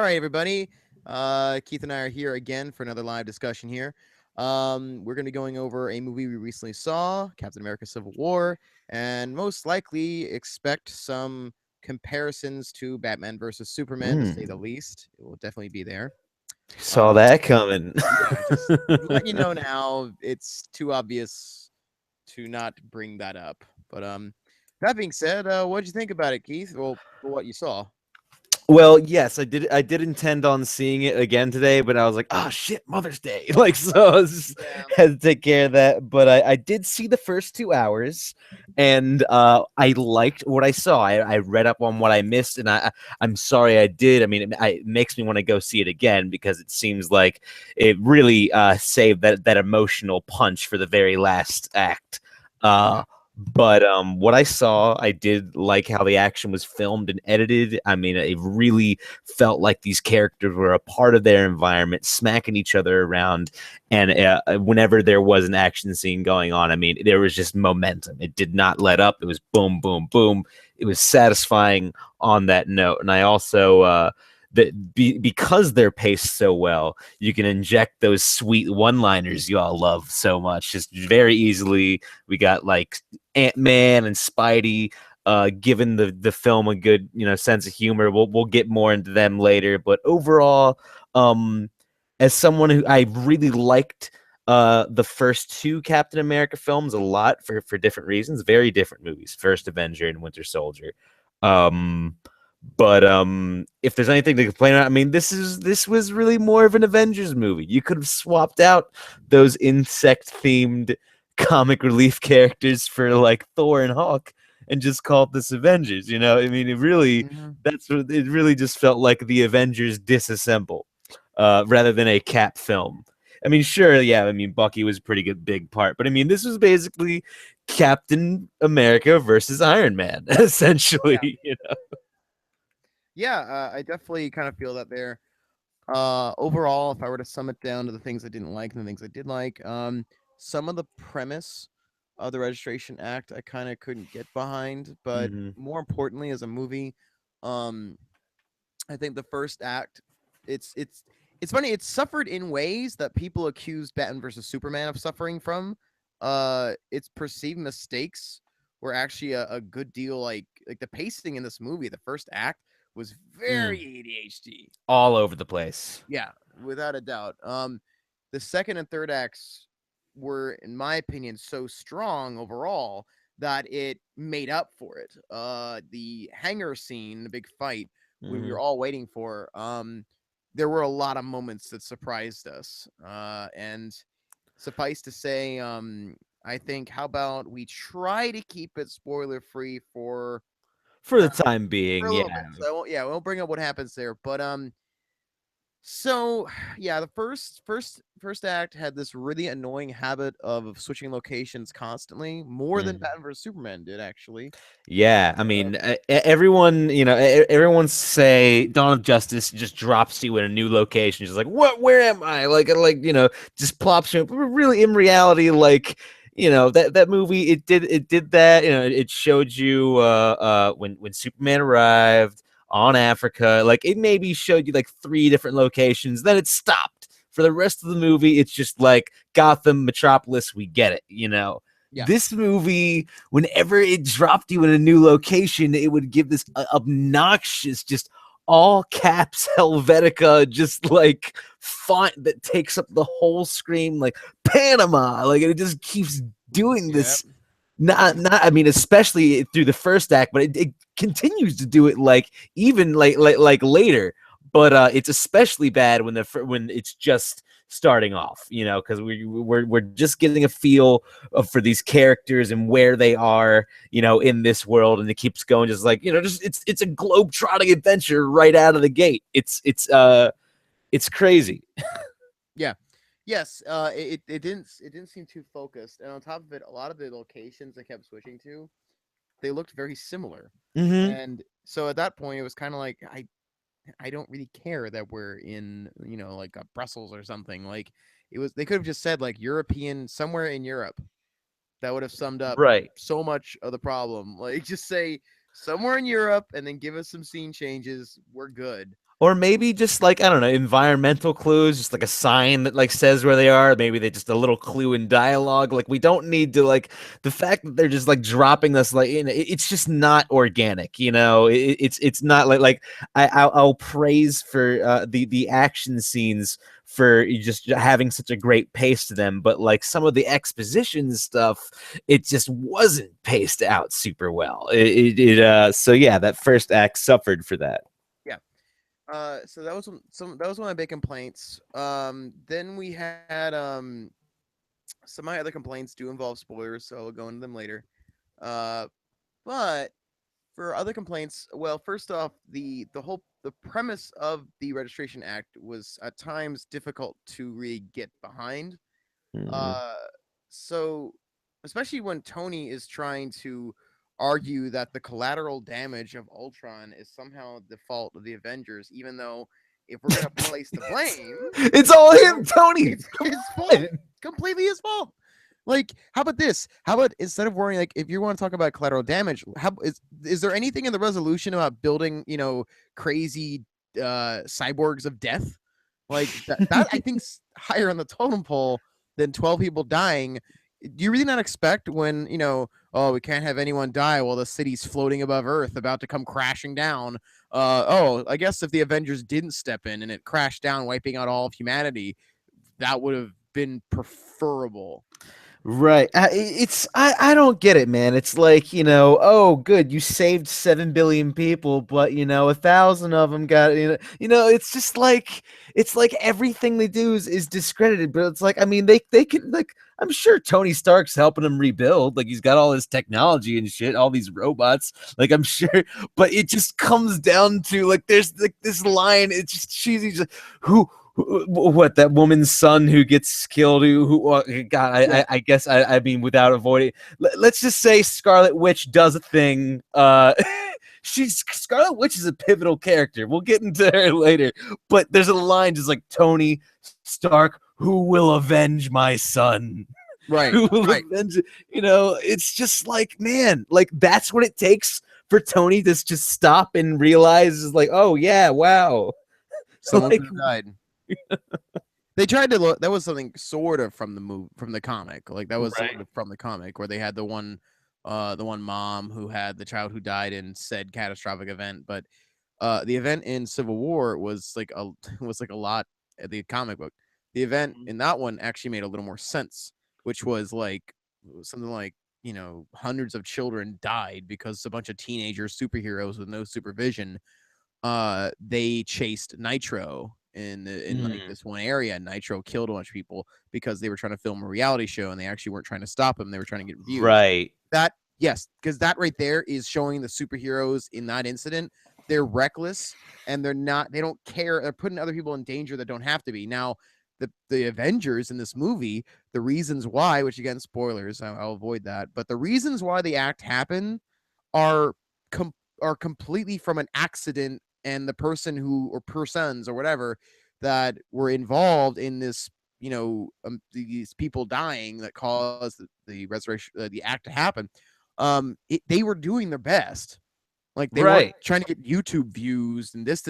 right, everybody. Keith and I are here again for another live discussion here. We're going to be going over a movie we recently saw, Captain America: Civil War, and most likely expect some comparisons to Batman versus Superman, to say the least. It will definitely be there. Saw that coming. Yeah, just letting you know now, it's too obvious to not bring that up. But that being said, what did you think about it, Keith? Well, for what you saw. Well, yes, I did intend on seeing it again today, but I was like, oh shit, Mother's Day. Like, so I was Yeah. had to take care of that. But I did see the first 2 hours, and I liked what I saw. I read up on what I missed, and I'm sorry I did. I mean, it makes me want to go see it again because it seems like it really saved that emotional punch for the very last act. But what I saw, I did like how the action was filmed and edited. I mean, it really felt like these characters were a part of their environment, smacking each other around. And whenever there was an action scene going on, I mean, there was just momentum. It did not let up. It was boom, boom, boom. It was satisfying on that note. And I also, because they're paced so well, you can inject those sweet one-liners you all love so much just very easily. We got like Ant-Man and Spidey giving the film a good sense of humor. We'll get more into them later, but overall, as someone who I really liked the first two Captain America films a lot for different reasons, very different movies, First Avenger and Winter Soldier. Um, but if there's anything to complain about, I mean, this was really more of an Avengers movie. You could have swapped out those insect themed comic relief characters for like Thor and Hawk and just called this Avengers. I mean, it really just felt like the Avengers disassemble rather than a Cap film. I mean, sure, yeah. I mean, Bucky was a pretty good big part, but I mean, this was basically Captain America versus Iron Man, Yeah. essentially. Yeah, I definitely kind of feel that there. Overall, if I were to sum it down to the things I didn't like and the things I did like, some of the premise of the Registration Act I kind of couldn't get behind, but Mm-hmm. more importantly, as a movie, um, I think the first act, it's funny. It's suffered in ways that people accused Batman versus Superman of suffering from. Its perceived mistakes were actually a good deal. Like the pacing in this movie, the first act was very ADHD. All over the place. Yeah, without a doubt. The second and third acts were, in my opinion, so strong overall that it made up for it. The hangar scene, the big fight, when we Mm-hmm. were all waiting for, there were a lot of moments that surprised us. And suffice to say, I think, how about we try to keep it spoiler free For uh, the time for being, a yeah. little bit. So I won't, yeah, we won't bring up what happens there, but so yeah, the first act had this really annoying habit of switching locations constantly, more than Mm. Batman vs Superman did actually. Yeah, I mean, everyone, everyone say Dawn of Justice just drops you in a new location. Just like, what? Where am I? Like, just plops you. But really, in reality, like, that movie, it did that. It showed you when Superman arrived on Africa. Like, it maybe showed you like 3 different locations. Then it stopped. For the rest of the movie, it's just like Gotham, Metropolis. We get it. Yeah. This movie, whenever it dropped you in a new location, it would give this obnoxious, just all caps Helvetica, just like font that takes up the whole screen, like Panama. Like, it just keeps doing Yep. this. Not. I mean, especially through the first act, but it continues to do it like even like later. But it's especially bad when it's just starting off, because we're just getting a feel for these characters and where they are, in this world, and it keeps going, just like, just it's a globe trotting adventure right out of the gate. It's crazy. Yeah. Yes, it didn't seem too focused, and on top of it, a lot of the locations they kept switching to, they looked very similar. Mm-hmm. And so at that point, it was kind of like I don't really care that we're in, like Brussels or something. Like they could have just said like European, somewhere in Europe. That would have summed up Right. so much of the problem. Like just say somewhere in Europe and then give us some scene changes. We're good. Or maybe just like, I don't know, environmental clues, just like a sign that like says where they are. Maybe they just a little clue in dialogue. Like we don't need to like the fact that they're just like dropping us like it's just not organic, you know. It's not like I'll praise for the action scenes for just having such a great pace to them, but like some of the exposition stuff, it just wasn't paced out super well. So yeah, that first act suffered for that. Yeah. So that was that was one of my big complaints. Then we had some of my other complaints do involve spoilers, so I'll go into them later. Uh, but for other complaints, well, first off, the premise of the Registration Act was at times difficult to really get behind. Mm. Uh, so especially when Tony is trying to argue that the collateral damage of Ultron is somehow the fault of the Avengers, even though if we're gonna place the blame, It's all you him, know, Tony. it's Come his fault, on. completely his fault. Like, how about this? How about instead of worrying, like, if you want to talk about collateral damage, how is there anything in the resolution about building, crazy cyborgs of death? Like that I think's higher on the totem pole than 12 people dying. Do you really not expect when, oh, we can't have anyone die while the city's floating above Earth about to come crashing down? Oh, I guess if the Avengers didn't step in and it crashed down, wiping out all of humanity, that would have been preferable. Right. I don't get it, man. It's like, oh, good, you saved 7 billion people, but 1,000 of them got it's just like it's like everything they do is discredited. But it's like, I mean, they can like I'm sure Tony Stark's helping them rebuild. Like he's got all this technology and shit, all these robots. Like I'm sure, but it just comes down to like there's like this line. It's just cheesy. Just, what that woman's son who gets killed God, Yeah. I guess I mean without avoiding let's just say Scarlet Witch does a thing. She's Scarlet Witch is a pivotal character. We'll get into her later, but there's a line just like Tony Stark, who will avenge my son. Right. Who will Right. avenge it's just like, man, like that's what it takes for Tony to just stop and realize is like, oh yeah, wow. Someone Like could have died. They tried to look. That was something sort of from the from the comic. Like that was sort right. of from the comic where they had the one mom who had the child who died in said catastrophic event. But the event in Civil War was like a was like a lot at the comic book. The event in that one actually made a little more sense, which was like something like hundreds of children died because a bunch of teenager superheroes with no supervision they chased Nitro in like Mm. this one area. Nitro killed a bunch of people because they were trying to film a reality show and they actually weren't trying to stop him. They were trying to get views. Right. That yes, because that right there is showing the superheroes in that incident. They're reckless and they don't care. They're putting other people in danger that don't have to be. Now, the Avengers in this movie, the reasons why, which again, spoilers, I'll avoid that, but the reasons why the act happened are com- are completely from an accident and the person who or persons or whatever that were involved in this these people dying that caused the resurrection the act to happen they were doing their best. Like they weren't Right. trying to get YouTube views and this.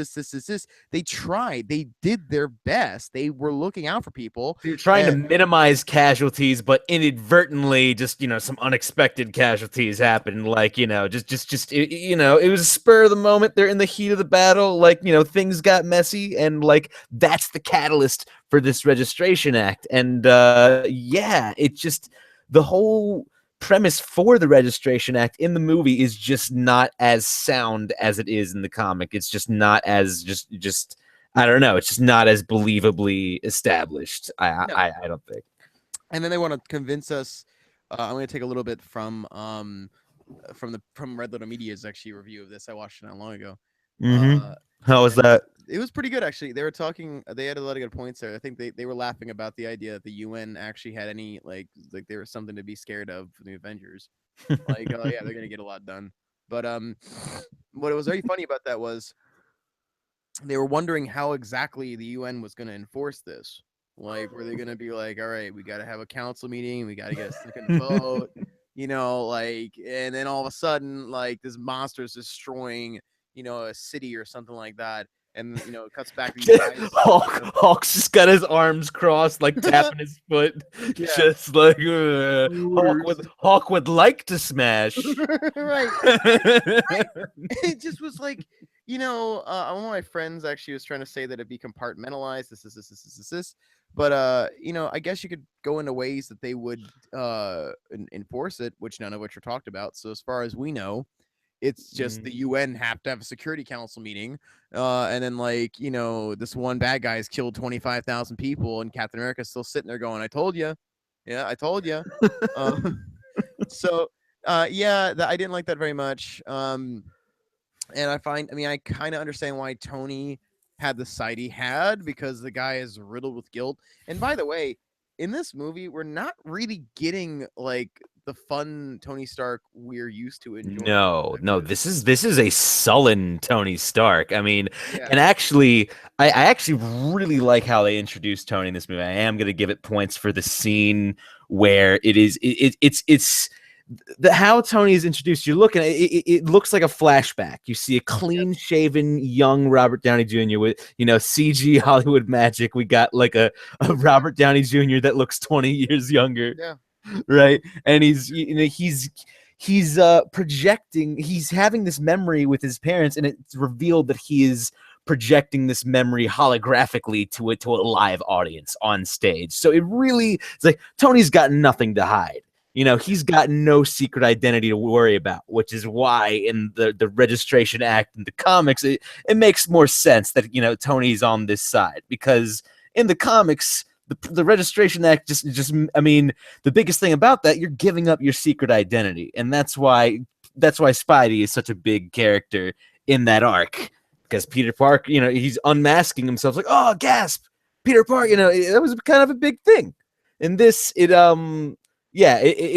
They tried. They did their best. They were looking out for people. So you're trying to Uh, minimize casualties, but inadvertently, just some unexpected casualties happen. Like it was a spur of the moment. They're in the heat of the battle. Like things got messy, and like that's the catalyst for this registration act. And yeah, it just the whole premise for the registration act in the movie is just not as sound as it is in the comic. It's just not as just I don't know. It's just not as believably established. no. I don't think. And then they want to convince us. I'm going to take a little bit from Red Letter Media's actually review of this. I watched it not long ago. Mm-hmm. How was And that? it was pretty good actually. They were talking. They had a lot of good points there. I think they were laughing about the idea that the UN actually had any like there was something to be scared of for the Avengers. Like, oh yeah, they're gonna get a lot done. But what was very funny about that was they were wondering how exactly the UN was gonna enforce this. Like, were they gonna be like, all right, we got to have a council meeting, we got to get a second vote, like, and then all of a sudden, like, this monster is destroying, a city or something like that. and it cuts back to these guys. Hulk's just got his arms crossed, like tapping his foot, Yeah. just like Hulk would like to smash. Right. It just was like, one of my friends actually was trying to say that it'd be compartmentalized. This. But I guess you could go into ways that they would enforce it, which none of which are talked about. So as far as we know, it's just the UN have to have a Security Council meeting, and then this one bad guy has killed 25,000 people, and Captain America's still sitting there going, "I told you, yeah, I told you." So yeah, I didn't like that very much. And I kind of understand why Tony had the sight he had, because the guy is riddled with guilt. And by the way, in this movie, we're not really getting like the fun Tony Stark we're used to enjoying. No, this is a sullen Tony Stark. I mean, and actually, I actually really like how they introduced Tony in this movie. I am going to give it points for the scene where it's how Tony is introduced. You're looking at it looks like a flashback. You see a clean shaven young Robert Downey Jr. with CG Hollywood magic. We got like a Robert Downey Jr. that looks 20 years younger. Yeah. Right. And he's projecting, he's having this memory with his parents, and it's revealed that he is projecting this memory holographically to a live audience on stage. So it's like Tony's got nothing to hide. He's got no secret identity to worry about, which is why in the Registration Act in the comics, it makes more sense that, Tony's on this side, because in the comics, the Registration Act the biggest thing about that, you're giving up your secret identity. And that's why Spidey is such a big character in that arc, because Peter Parker, he's unmasking himself, like, oh, gasp, Peter Parker, that was kind of a big thing. In this, it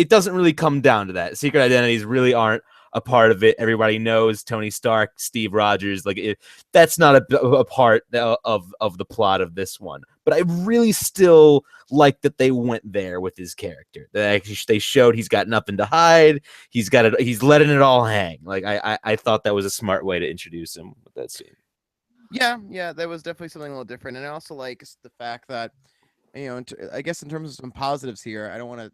doesn't really come down to that. Secret identities really aren't a part of it. Everybody knows Tony Stark, Steve Rogers, that's not a part of the plot of this one. But I really still like that they went there with his character. They showed he's got nothing to hide. He's letting it all hang. Like I thought that was a smart way to introduce him with that scene. Yeah, that was definitely something a little different. And I also like the fact that, I guess in terms of some positives here, I don't want to,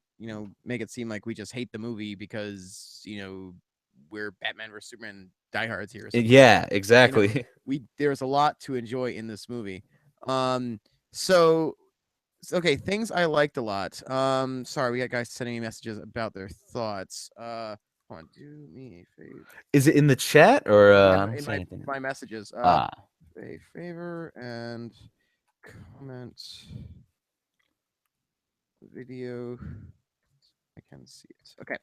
make it seem like we just hate the movie because, we're Batman vs Superman diehards here. Yeah, exactly. There's a lot to enjoy in this movie. So okay, things I liked a lot. Sorry, we got guys sending me messages about their thoughts. Hold on, do me a favor. Is it in the chat or in my messages? A favor and comment video. I can see it. Okay.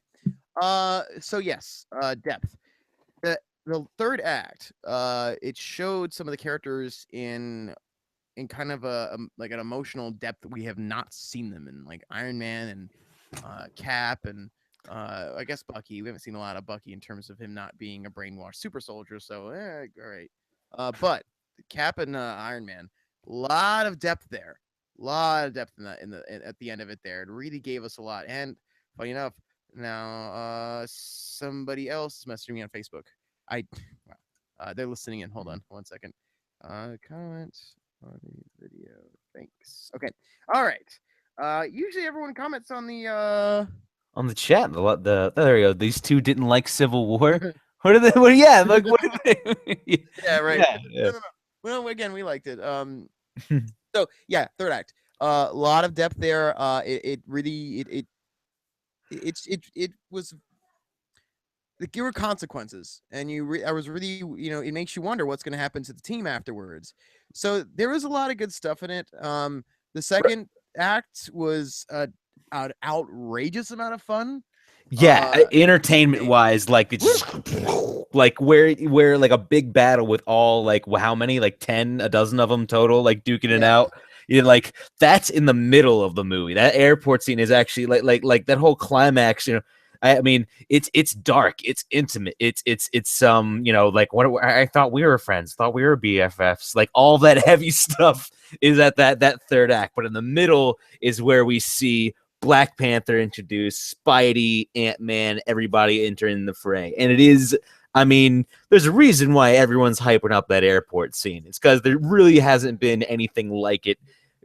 So yes, depth. The third act, it showed some of the characters in kind of like an emotional depth we have not seen them in, like Iron Man and Cap and I guess Bucky. We haven't seen a lot of Bucky in terms of him not being a brainwashed super soldier. So all right. But Cap and Iron Man, a lot of depth there. A lot of depth in that at the end of it there. It really gave us a lot. And funny enough, now somebody else is messaging me on Facebook. They're listening in. Hold on 1 second. Comment on the video. Thanks. Okay. All right. Usually everyone comments on the chat. There we go. These two didn't like Civil War. What are they? What? Yeah, like what? Are they? Yeah, right. Yeah. No. Well, again, we liked it. So yeah, third act. A lot of depth there. It really was. There were consequences, and I was really, it makes you wonder what's going to happen to the team afterwards. So there was a lot of good stuff in it. The second act was an outrageous amount of fun. Yeah, entertainment wise, like it's like where like a big battle with all like how many, like 10, a dozen of them total, like duking it out. Like that's in the middle of the movie. That airport scene is actually like that whole climax. I mean, it's dark, it's intimate, it's like what I thought we were friends, thought we were BFFs, like all that heavy stuff is at that third act. But in the middle is where we see Black Panther introduced, Spidey, Ant-Man, everybody entering the fray, and it is I mean, there's a reason why everyone's hyping up that airport scene. It's because there really hasn't been anything like it,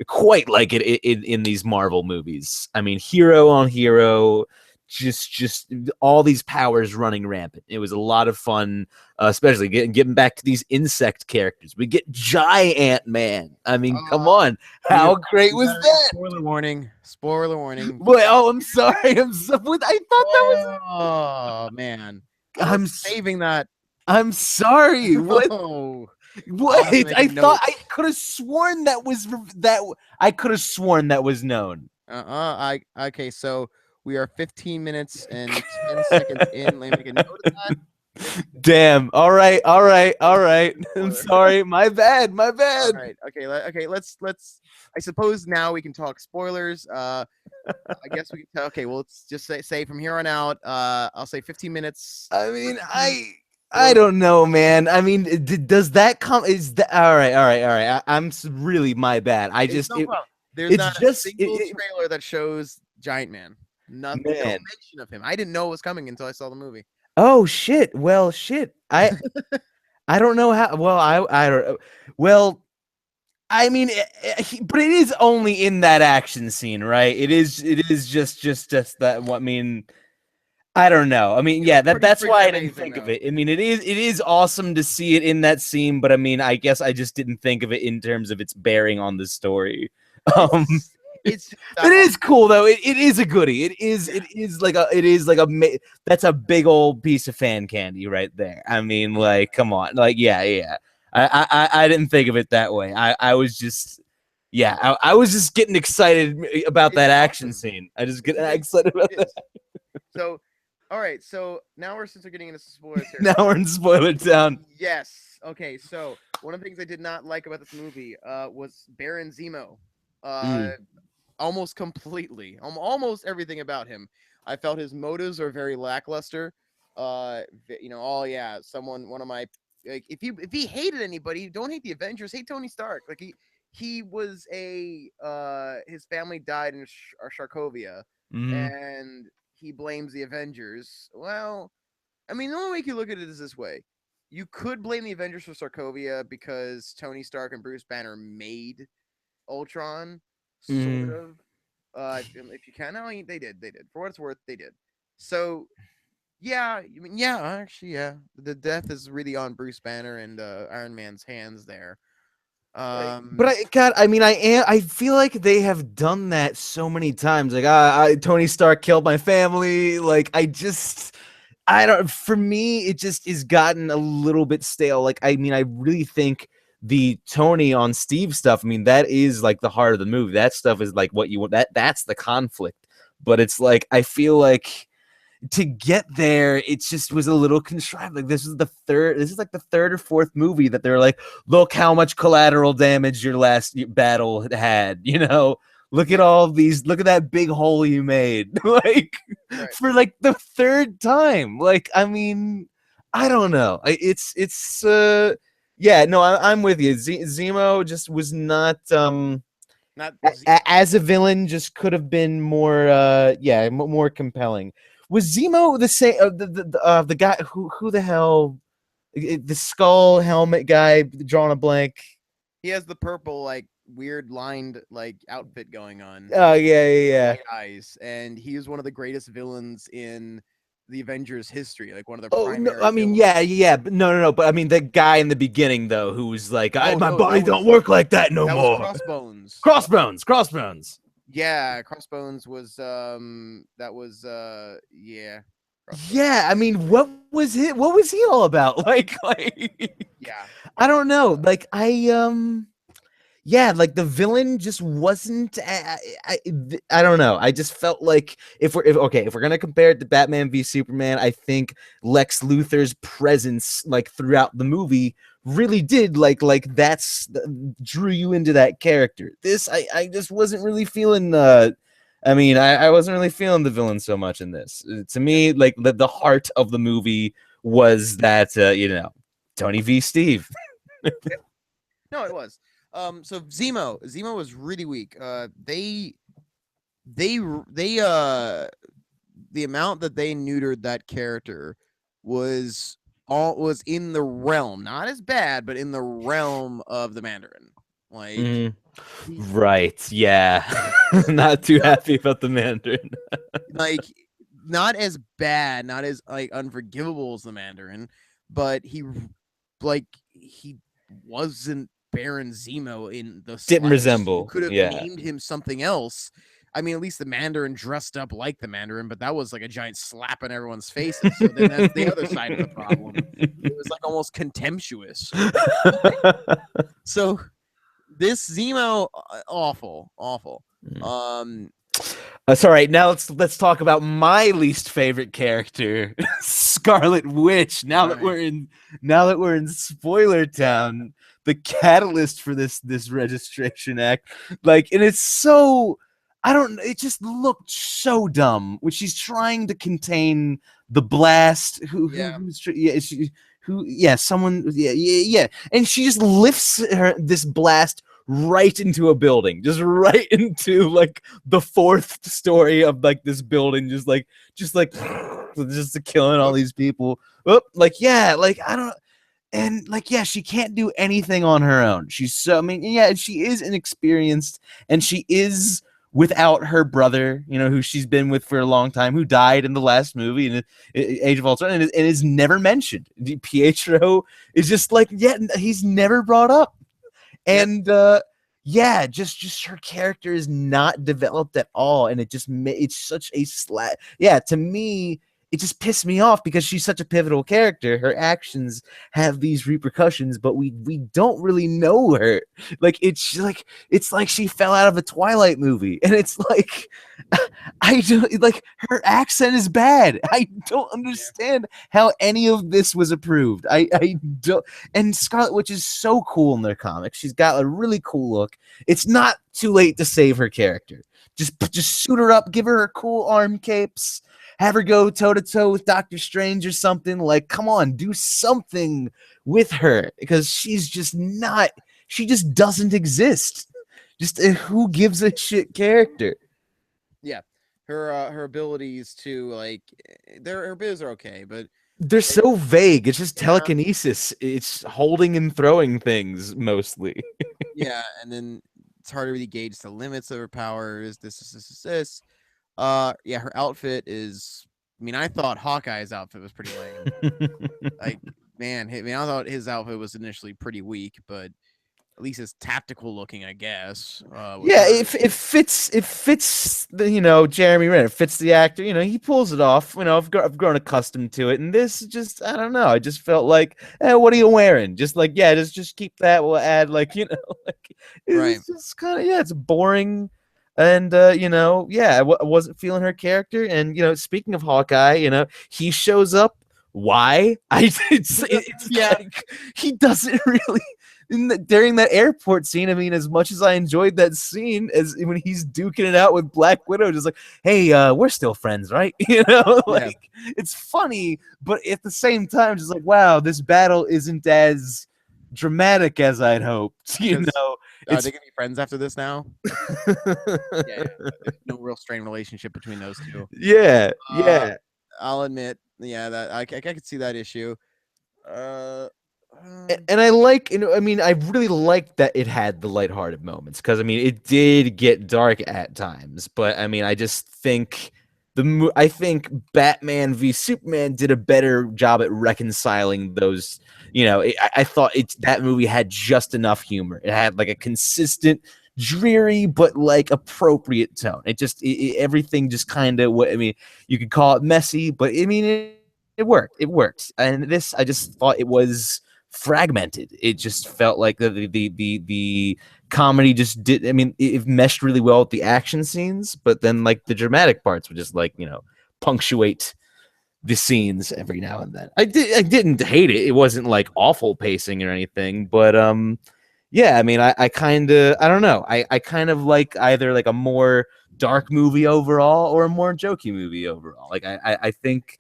quite like it in these Marvel movies. I mean, hero on hero, just all these powers running rampant. It was a lot of fun, especially getting back to these insect characters. We get Giant Man. I mean, come on, how great was that? Spoiler warning. Spoiler warning. Boy, oh, I'm sorry. I'm so. I thought that was. Oh man. I'm saving that. I'm sorry. What? Oh. What? I note. thought I could have sworn that was that. I could have sworn that was known. Okay, so we are 15 minutes and 10 seconds in. Let me make a note of that. Damn. All right. All right. All right. I'm sorry. My bad. My bad. All right. Okay. Okay. Let's. I suppose now we can talk spoilers. I guess we can tell. Okay. Well, let's just say from here on out. I'll say 15 minutes. I mean, I don't know, man. I mean, does that come? Is that all right? All right. All right. I'm really my bad. I just. There's it's not just a single trailer that shows Giant Man. Nothing. No mention of him. I didn't know it was coming until I saw the movie. Oh shit. Well, shit. I don't know how. Well, I don't. Well, I mean, but it is only in that action scene, right? It is just that. What I mean, I don't know. I mean, yeah, that's why I didn't think of it. I mean, it is awesome to see it in that scene, but I mean, I guess I just didn't think of it in terms of its bearing on the story. It is cool though. It is a goodie. It is like a that's a big old piece of fan candy right there. I mean, like, come on, like, yeah. I didn't think of it that way. I was just, yeah, I was just getting excited about that action scene. I just get excited about that. So, all right. So now since we're getting into spoilers here. Now we're in spoiler town. Yes. Okay. So one of the things I did not like about this movie was Baron Zemo. Almost completely, almost everything about him. I felt his motives are very lackluster. One of my, like, if he hated anybody, don't hate the Avengers, hate Tony Stark. Like he was his family died in Sharkovia, and he blames the Avengers. Well, I mean, the only way you can look at it is this way. You could blame the Avengers for Sokovia because Tony Stark and Bruce Banner made Ultron, sort of. If you can, no, they did. For what it's worth, they did. So, yeah, I mean, yeah, actually, yeah, the death is really on Bruce Banner and Iron Man's hands there. But I feel like they have done that so many times. Like, Tony Stark killed my family. Like, I don't. For me, it just is gotten a little bit stale. Like, I mean, I really think the Tony on Steve stuff, I mean, that is like the heart of the movie. That stuff is like what you want. That's the conflict. But it's like, I feel like to get there, it just was a little contrived. Like, this is like the third or fourth movie that they're like, look how much collateral damage your last battle had, you know? Look at all these, look at that big hole you made. Like, right. For like the third time. Like, I mean, I don't know. Yeah, no, I'm with you. Zemo just was not as a villain. Just could have been more, more compelling. Was Zemo the same? The guy who the hell, the skull helmet guy, drawing a blank. He has the purple, like, weird lined, like, outfit going on. Oh yeah. Eyes, and he is one of the greatest villains in the Avengers history, like one of the primary no, I mean, villains. Yeah, but no, but I mean, the guy in the beginning though, who was like, my body don't work like that no more. Crossbones. Yeah, Crossbones was yeah. Yeah, I mean, what was he all about? Like yeah. I don't know. Like yeah, like the villain just wasn't. I don't know. I just felt like if we're gonna compare it to Batman v Superman, I think Lex Luthor's presence, like, throughout the movie, really did that's drew you into that character. This I just wasn't really feeling. I mean, I wasn't really feeling the villain so much in this. To me, like the heart of the movie was that Tony v Steve. No, it was. So Zemo was really weak. The amount that they neutered that character was all was in the realm, not as bad, but in the realm of the Mandarin. Like, Mhm. he, Right. Yeah. Not too happy about the Mandarin. like, not as bad, not as like unforgivable as the Mandarin, but he wasn't Baron Zemo in the Didn't slightest. You resemble. could have Yeah. named him something else. I mean, at least the Mandarin dressed up like the Mandarin, but that was like a giant slap in everyone's faces. So then that's the other side of the problem. It was like almost contemptuous. So this Zemo, awful, awful. Um, That's all right. Now let's talk about my least favorite character, Scarlet Witch. Right. Now that we're in spoiler town, the catalyst for this registration act, like, and it's so I don't. It just looked so dumb when she's trying to contain the blast. Yeah. Yeah, someone, yeah, and she just lifts this blast right into a building, just right into like the fourth story of like this building, just killing all these people. Oh, like, yeah, like, I don't. And like, yeah, she can't do anything on her own. She's so, I mean, yeah, she is inexperienced, and she is without her brother, who she's been with for a long time, who died in the last movie in Age of Ultron, and is never mentioned. Pietro is just like, yeah, he's never brought up. Yep. And yeah, just her character is not developed at all, and it's such a slat. Yeah, to me, it just pissed me off because she's such a pivotal character. Her actions have these repercussions, but we don't really know her. Like, it's like she fell out of a Twilight movie, and it's like, I don't like, her accent is bad. I don't understand how any of this was approved. I don't. And Scarlet Witch is so cool in their comics. She's got a really cool look. It's not too late to save her character. Just suit her up, give her cool arm capes, have her go toe to toe with Doctor Strange or something. Like, come on, do something with her, because she's just not. She just doesn't exist. Just a who gives a shit character. Yeah. Her abilities to like her abilities are okay, but They're so vague. It's just yeah, telekinesis. It's holding and throwing things mostly. yeah, and then it's hard to really gauge the limits of her powers. This. Yeah, her outfit is. I mean, I thought Hawkeye's outfit was pretty lame. Like, man, I mean, I thought his outfit was initially pretty weak, but at least it's tactical looking, I guess. With Yeah, her, it fits the, Jeremy Renner, fits the actor. He pulls it off. I've grown accustomed to it, and this just, I don't know. I just felt like, what are you wearing? Just like, yeah, just keep that. We'll add, like, like, right? it's just kind of, yeah, it's boring. And yeah, I wasn't feeling her character. And speaking of Hawkeye, he shows up. Why? It's Yeah. like, he doesn't really during that airport scene. I mean, as much as I enjoyed that scene, as when he's duking it out with Black Widow, just like, hey, we're still friends, right? Like, it's funny, but at the same time, just like, wow, this battle isn't as dramatic as I'd hoped. Are It's they gonna be friends after this now? Yeah, there's no real strained relationship between those two. yeah, Uh, yeah. I'll admit, yeah, that I could see that issue. Uh, And I like, I mean, I really liked that it had the lighthearted moments, because I mean, it did get dark at times, but I mean, I just think I think Batman v Superman did a better job at reconciling those. I thought that movie had just enough humor. It had like a consistent, dreary but like appropriate tone. Everything just kind of what I mean. You could call it messy, but I mean, it worked. It worked. And this, I just thought it was fragmented. It just felt like the comedy just did. I mean, it meshed really well with the action scenes, but then like the dramatic parts would just like punctuate the scenes every now and then. I didn't hate it. It wasn't like awful pacing or anything, but yeah. I mean, I kind of, I don't know. I kind of like either like a more dark movie overall or a more jokey movie overall. Like I think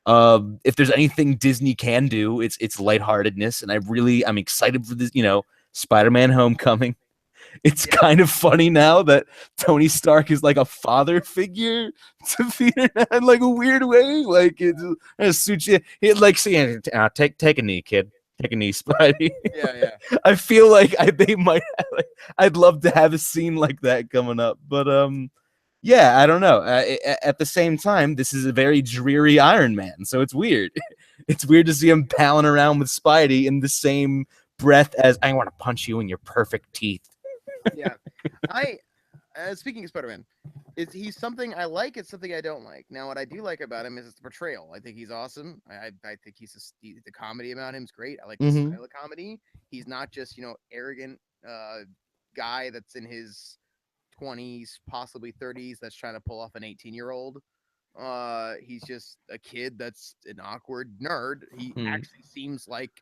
if there's anything Disney can do, it's lightheartedness, and I'm excited for this. Spider-Man: Homecoming. it's Yeah. kind of funny now that Tony Stark is like a father figure to Peter in like a weird way. Like it suits you. He like see, take a knee, kid. Take a knee, Spidey. Yeah, yeah. I feel like they might. Like, I'd love to have a scene like that coming up, but yeah, I don't know. At the same time, this is a very dreary Iron Man, so it's weird. It's weird to see him palling around with Spidey in the same breath as I want to punch you in your perfect teeth. Yeah. I speaking of Spider-Man, he's something I like. It's something I don't like. Now, what I do like about him is his portrayal. I think he's awesome. I think the comedy about him's great. I like the Mm-hmm. style of comedy. He's not just arrogant guy that's in his 20s, possibly 30s, that's trying to pull off an 18-year-old. He's just a kid that's an awkward nerd. He actually seems like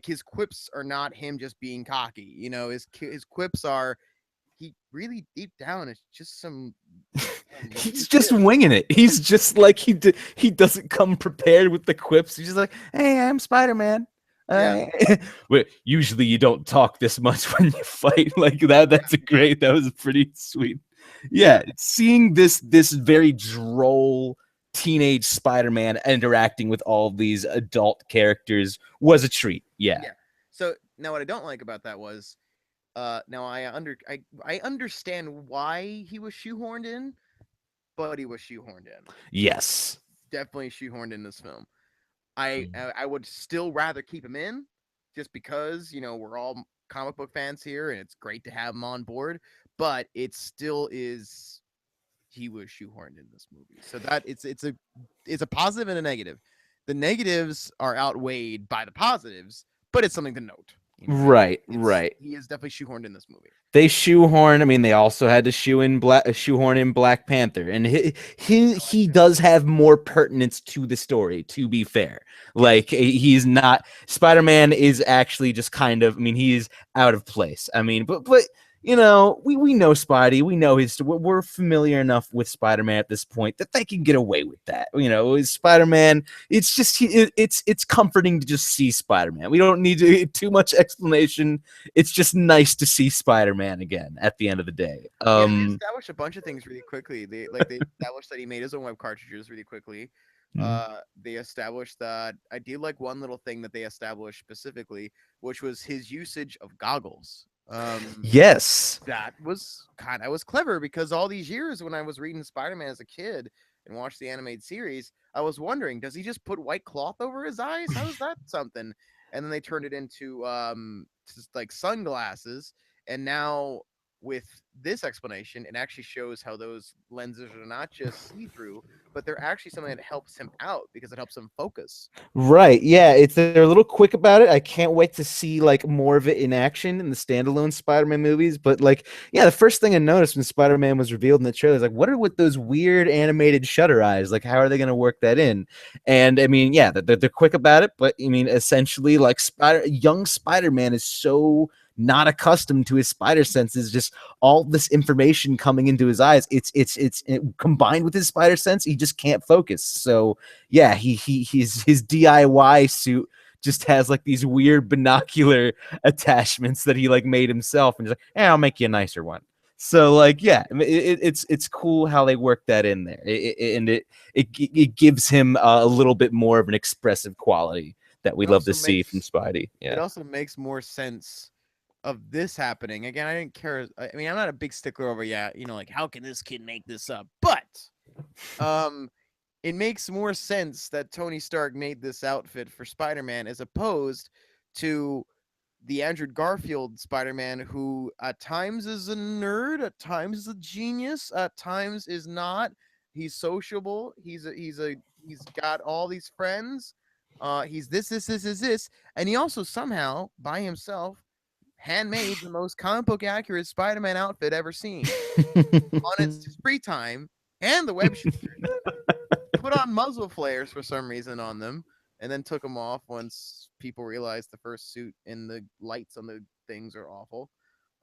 his quips are not him just being cocky. His quips are he really deep down is just some He's just winging it. He's just like he doesn't come prepared with the quips. He's just like, "Hey, I'm Spider-Man." Yeah. Usually you don't talk this much when you fight like that. That's a great. That was pretty sweet. Yeah, seeing this very droll teenage Spider-Man interacting with all these adult characters was a treat. Yeah. So now what I don't like about that was now I understand why he was shoehorned in, but he was shoehorned in. Yes. Definitely shoehorned in this film. I would still rather keep him in, just because we're all comic book fans here, and it's great to have him on board. But it still is he was shoehorned in this movie, so that it's a positive and a negative. The negatives are outweighed by the positives, but it's something to note. Right. He is definitely shoehorned in this movie. They shoehorn. I mean, they also had to shoehorn in Black Panther, and he does have more pertinence to the story. To be fair, like he's not Spider-Man is actually just kind of. I mean, he is out of place. I mean, but we know Spidey. We know we're familiar enough with Spider-Man at this point that they can get away with that. Spider-Man. It's just it's comforting to just see Spider-Man. We don't need too much explanation. It's just nice to see Spider-Man again at the end of the day. Yeah, they established a bunch of things really quickly. They established that he made his own web cartridges really quickly. They established that I did like one little thing that they established specifically, which was his usage of goggles. Yes. That was clever, because all these years when I was reading Spider-Man as a kid and watched the animated series, I was wondering, does he just put white cloth over his eyes? How is that something? And then they turned it into just like sunglasses, and now with this explanation, it actually shows how those lenses are not just see-through, but they're actually something that helps him out because it helps him focus. Right. Yeah, they're a little quick about it. I can't wait to see like more of it in action in the standalone Spider-Man movies. But like, yeah, the first thing I noticed when Spider-Man was revealed in the trailer is like, what are with those weird animated shutter eyes? Like, how are they going to work that in? And I mean, yeah, they're quick about it. But I mean, essentially, like young Spider-Man is so not accustomed to his spider senses, just all this information coming into his eyes. It's combined with his spider sense, he just can't focus. So yeah, his DIY suit just has like these weird binocular attachments that he like made himself, and he's like, I'll make you a nicer one. So like, yeah, it's cool how they work that in there, and it gives him a little bit more of an expressive quality that we love to see from Spidey. Yeah, it also makes more sense of this happening. Again, I didn't care. I mean, I'm not a big stickler over, like, how can this kid make this up? But it makes more sense that Tony Stark made this outfit for Spider-Man as opposed to the Andrew Garfield Spider-Man, who at times is a nerd, at times is a genius, at times is not. He's sociable. He's got all these friends. He's this, and he also somehow by himself handmade the most comic book accurate Spider-Man outfit ever seen on its free time, and the web shooters put on muzzle flares for some reason on them, and then took them off once people realized the first suit and the lights on the things are awful.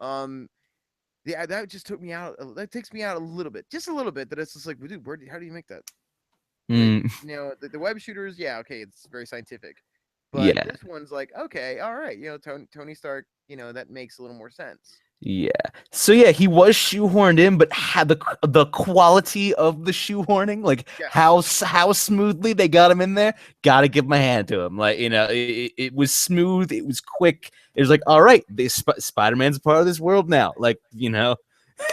Yeah, that just took me out. That takes me out a little bit, just a little bit. That it's just like, dude, how do you make that? Like, the web shooters, yeah, okay, it's very scientific. But this one's like, okay, all right, Tony Stark, that makes a little more sense. Yeah. So yeah, he was shoehorned in, but had the quality of the shoehorning, like Yes. how smoothly they got him in there. Got to give my hand to him. Like it was smooth. It was quick. It was like, all right, this Spider-Man's a part of this world now. Like Oh,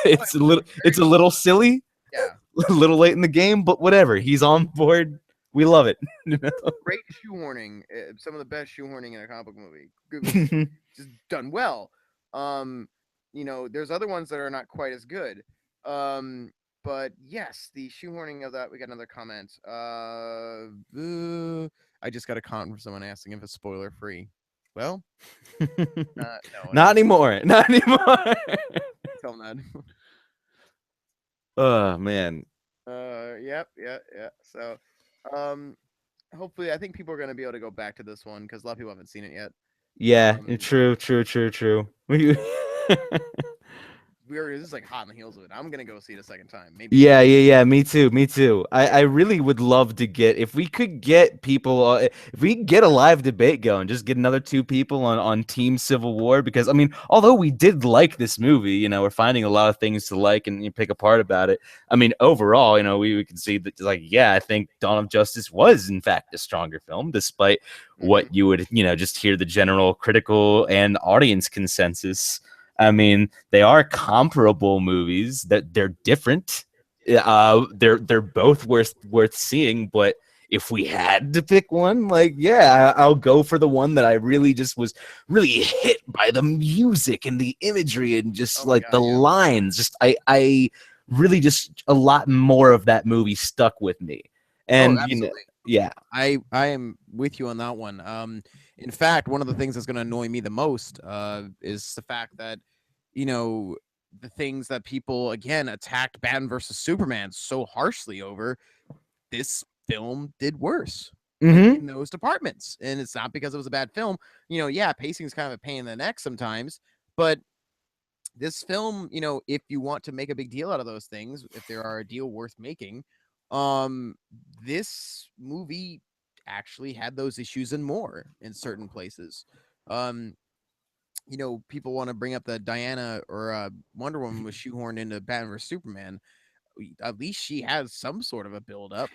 it was it's very a little silly, yeah. a little late in the game, but whatever. He's on board. We love it. Great shoehorning. Some of the best shoehorning in a comic book movie. Good, just done well. Um, there's other ones that are not quite as good. But yes, the shoehorning of that. We got another comment. I just got a comment from someone asking if it's spoiler free. Well, no, Not anymore. Not anymore. tell them that. Oh man. Yep, yeah. So, um, hopefully, I think people are gonna be able to go back to this one because a lot of people haven't seen it yet. Yeah, Um, true. this is like hot on the heels of it. I'm gonna go see it a second time. Maybe. Yeah. Me too. I really would love to get if we could get people if we could get a live debate going, just get another two people on Team Civil War because I mean, although we did like this movie, we're finding a lot of things to like and you pick apart about it. I mean, overall, we can see that like yeah, I think Dawn of Justice was in fact a stronger film, despite what you would just hear the general critical and audience consensus. I mean, they are comparable movies that they're different. They're both worth seeing, but if we had to pick one, like yeah, I'll go for the one that I really just was really hit by the music and the imagery and just Oh my like God, the yeah. lines. Just I really just a lot more of that movie stuck with me. Oh, And absolutely. yeah. I am with you on that one. In fact, one of the things that's going to annoy me the most is the fact that the things that people again attacked Batman versus Superman so harshly over, this film did worse. Like Mm-hmm. in those departments, and it's not because it was a bad film. Yeah, pacing is kind of a pain in the neck sometimes, but this film, if you want to make a big deal out of those things, if there are a deal worth making, um, this movie actually had those issues and more in certain places. Um, people want to bring up that Diana or Wonder Woman was shoehorned into Batman vs Superman. At least she has some sort of a build up.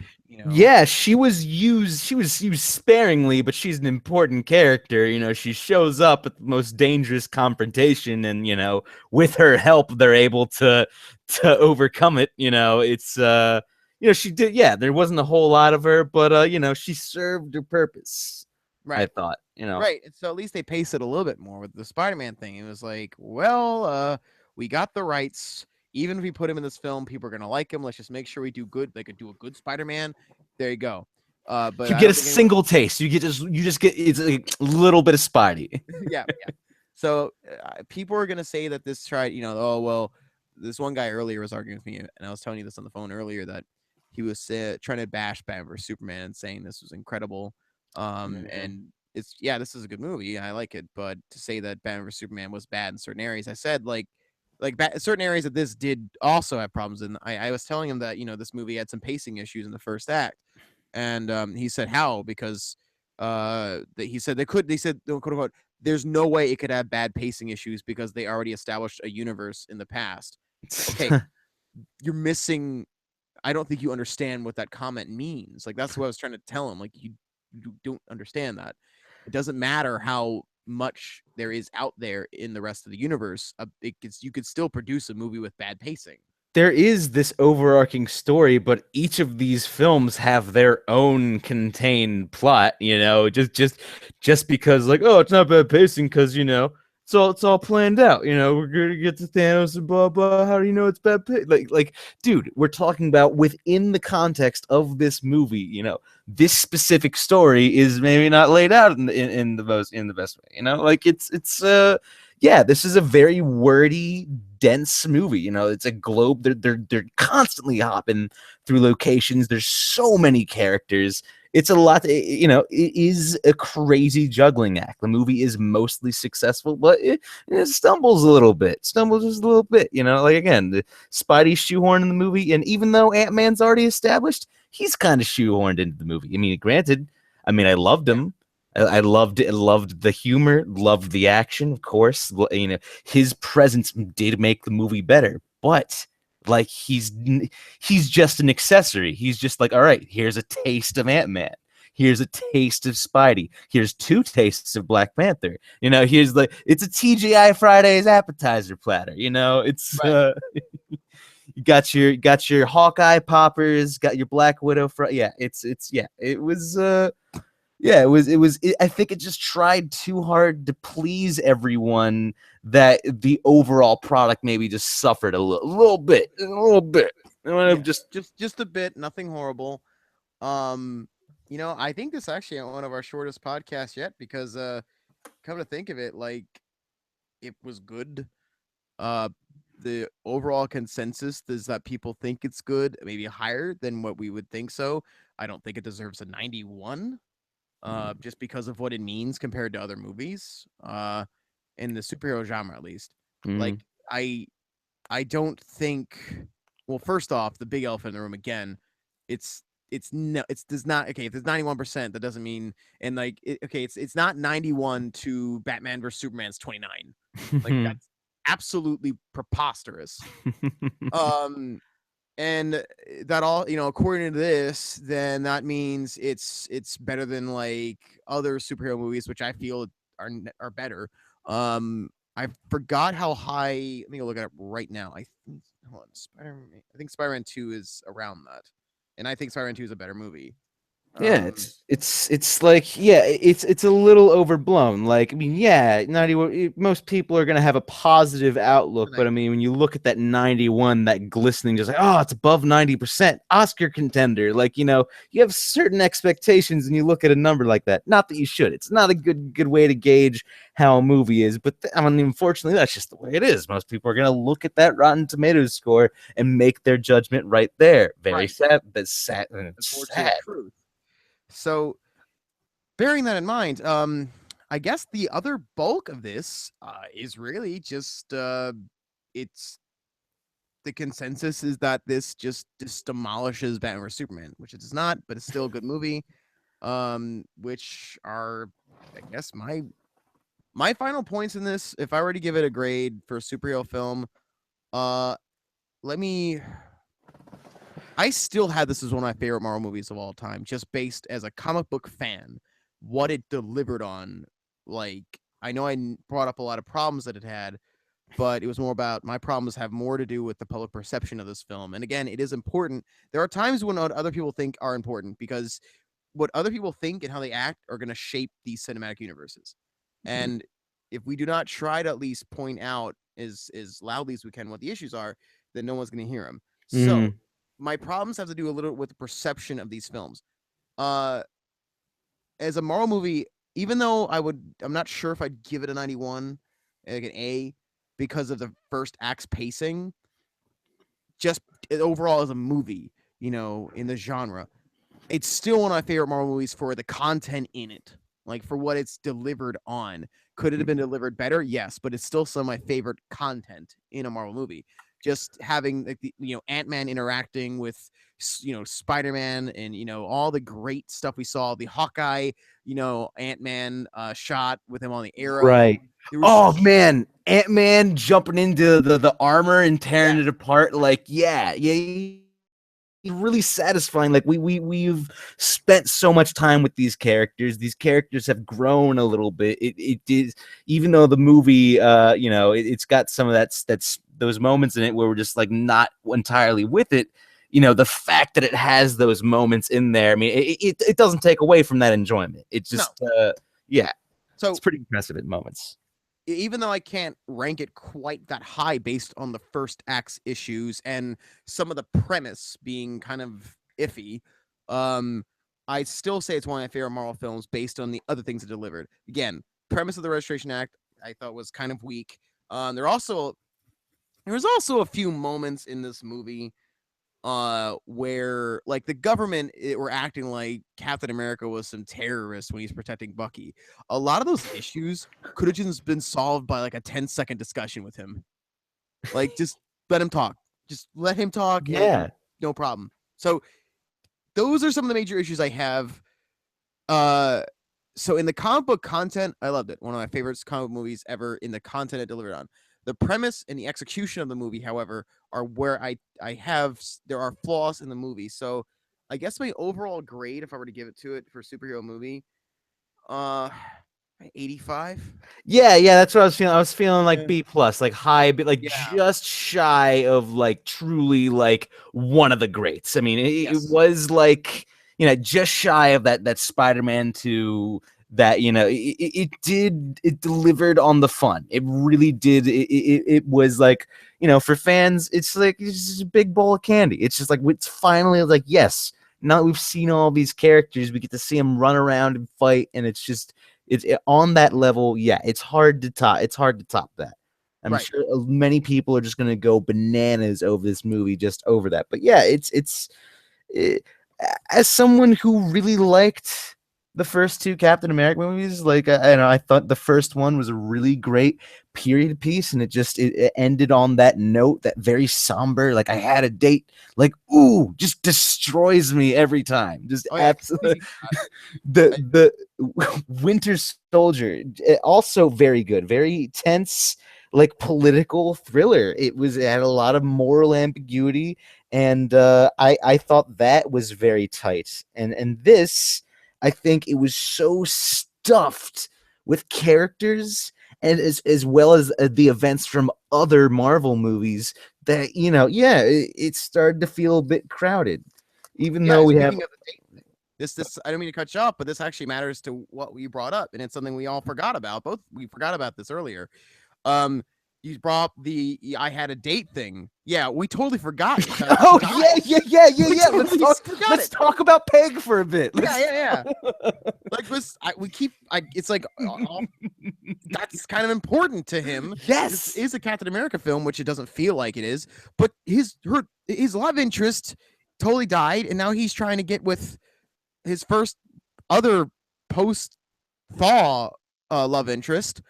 Yeah, she was used. She was used sparingly, but she's an important character. She shows up at the most dangerous confrontation, and with her help, they're able to overcome it. It's she did. Yeah, there wasn't a whole lot of her, but she served her purpose. I Right. thought. Right. And so at least they paced it a little bit more with the Spider-Man thing. It was like, well, we got the rights. Even if we put him in this film, people are gonna like him. Let's just make sure we do good. They could do a good Spider-Man. There you go. But You I get a don't think anyone. single taste. You just get it's a little bit of Spidey. Yeah. So people are gonna say that this tried. Oh well, this one guy earlier was arguing with me, and I was telling you this on the phone earlier that he was trying to bash Batman vs Superman and saying this was incredible. And this is a good movie. I like it, but to say that Batman vs Superman was bad in certain areas, I said certain areas that this did also have problems. And I was telling him that this movie had some pacing issues in the first act, and he said how because he said they said quote unquote there's no way it could have bad pacing issues because they already established a universe in the past. Okay, you're missing. I don't think you understand what that comment means. Like that's what I was trying to tell him. Like you don't understand that. It doesn't matter how much there is out there in the rest of the universe. You could still produce a movie with bad pacing. There is this overarching story, but each of these films have their own contained plot. Just because like it's not bad pacing because it's all planned out. We're gonna get to Thanos and blah blah. How do you know it's bad like dude, we're talking about within the context of this movie. This specific story is maybe not laid out in the best way. Like it's yeah, this is a very wordy, dense movie. It's a globe. They're constantly hopping through locations. There's so many characters. It's a lot. It is a crazy juggling act. The movie is mostly successful, but it stumbles a little bit. Stumbles just a little bit. Like again, the Spidey shoehorn in the movie, and even though Ant-Man's already established, he's kind of shoehorned into the movie. I mean, granted, I loved him. I loved it. I loved the humor, loved the action, of course. You know, his presence did make the movie better, but like he's just an accessory. He's just like, all right, here's a taste of Ant-Man. Here's a taste of Spidey. Here's 2 tastes of Black Panther. You know, here's like it's a TGI Fridays appetizer platter. You know, it's Right. you got your Hawkeye poppers, got your Black Widow. Yeah, it's yeah, it was yeah, I think it just tried too hard to please everyone that the overall product maybe just suffered a little bit, a little bit. Yeah, Just just a bit, nothing horrible. I think this actually one of our shortest podcasts yet because come to think of it, like it was good. Uh the overall consensus is that people think it's good, maybe higher than what we would think so. I don't think it deserves a 91 just because of what it means compared to other movies in the superhero genre at least. Like mm, I I don't think. Well, first off, the big elephant in the room again. It's no. It's does not. Okay, if it's 91%, that doesn't mean. And like, okay, it's not 91 to Batman versus Superman's 29. Like that's absolutely preposterous. Um, and that all according to this, then that means it's better than like other superhero movies, which I feel are better. I forgot how high. Let me go look it up right now. I think hold on, Spider-Man. I think Spider-Man 2 is around that, and I think Spider-Man 2 is a better movie. Yeah, Um, it's like yeah, it's a little overblown. Like I mean, yeah, 91. Most people are gonna have a positive outlook, and but I mean, when you look at that 91, that glistening, just like oh, it's above 90%, Oscar contender. Like you know, you have certain expectations, and you look at a number like that. Not that you should. It's not a good way to gauge how a movie is. But I mean, unfortunately, that's just the way it is. Most people are gonna look at that Rotten Tomatoes score and make their judgment right there. Very right, sad. That's sad. It's unfortunate sad. truth. So bearing that in mind, I guess the other bulk of this is really just it's the consensus is that this just demolishes Batman vs Superman, which it does not, but it's still a good movie. Which are, I guess, my final points in this. If I were to give it a grade for a superhero film, uh, let me. I still had this as one of my favorite Marvel movies of all time, just based as a comic book fan, what it delivered on. Like, I know brought up a lot of problems that it had, but it was more about my problems have more to do with the public perception of this film. And again, it is important. There are times when what other people think are important because what other people think and how they act are going to shape these cinematic universes. And if we do not try to at least point out as loudly as we can what the issues are, then no one's going to hear them. So Mhm. my problems have to do a little with the perception of these films. Uh, as a Marvel movie, even though I'm not sure if I'd give it a 91, like an A, because of the first act's pacing. Just overall as a movie, in the genre, it's still one of my favorite Marvel movies for the content in it, like for what it's delivered on. Could it have been delivered better? Yes, but it's still some of my favorite content in a Marvel movie. Just having like the Ant-Man interacting with Spider-Man and all the great stuff we saw, the Hawkeye, Ant-Man shot with him on the arrow. Right. There was Oh man, Ant-Man jumping into the armor and yeah, tearing it apart. Like, really satisfying. Like we've spent so much time with these characters. These characters have grown a little bit. It is even though the movie, it's got some of that's those moments in it where we're just like not entirely with it. You know, the fact that it has those moments in there. I mean, it doesn't take away from that enjoyment. It no. just, yeah, it's So pretty impressive at moments. even though I can't rank it quite that high based on the first act's issues and some of the premise being kind of iffy, um, I still say it's one of my favorite Marvel films based on the other things it delivered. Again, premise of the Registration Act I thought was kind of weak. There was also a few moments in this movie where like the government were acting like Captain America was some terrorist when he's protecting Bucky. A lot of those issues could have just been solved by like a 10-second discussion with him. Like just let him talk. Just let him talk and Yeah. no problem. So those are some of the major issues I have. Uh So in the comic book content, I loved it. One of my favorite comic book movies ever in the content it delivered on. The premise and the execution of the movie, however, are where there are flaws in the movie. So I guess my overall grade, if I were to give it to it for superhero movie, uh 85. Yeah, that's what I was feeling. I was feeling like Yeah. B plus, like high, but like Yeah. just shy of like truly like one of the greats. I mean, it Yes. was like, just shy of that Spider-Man 2 that, it delivered on the fun. It really did. It was like, for fans, it's like it's just a big bowl of candy. It's just like it's finally like, yes, now that we've seen all these characters, we get to see them run around and fight, and it's just on that level. Yeah, it's hard to top. It's hard to top that. I'm Right. sure many people are just gonna go bananas over this movie just over that. But yeah, it, as someone who really liked the first two Captain America movies, like I thought the first one was a really great period piece, and it ended on that note, that very somber. Like I had a date, like ooh, just destroys me every time. Just Oh yeah. absolutely. The Winter Soldier, also very good, very tense, like political thriller. It had a lot of moral ambiguity, and I thought that was very tight. And this, I think it was so stuffed with characters, and as well as the events from other Marvel movies, that it started to feel a bit crowded, even Yeah. though we have. Speaking of the date, this I don't mean to cut you off, but this actually matters to what we brought up, and it's something we all forgot about. Both we forgot about this earlier. Um, you brought up the I had a date thing. Yeah, we totally forgot. Oh yeah. We totally forgot Let's it. talk about Peg for a bit. Yeah. Like this, we keep. It's like that's kind of important to him. Yes. This is a Captain America film, which it doesn't feel like it is. But his love interest totally died, and now he's trying to get with his first other post thaw love interest,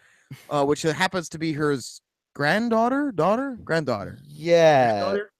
which happens to be her granddaughter. Yeah. Granddaughter?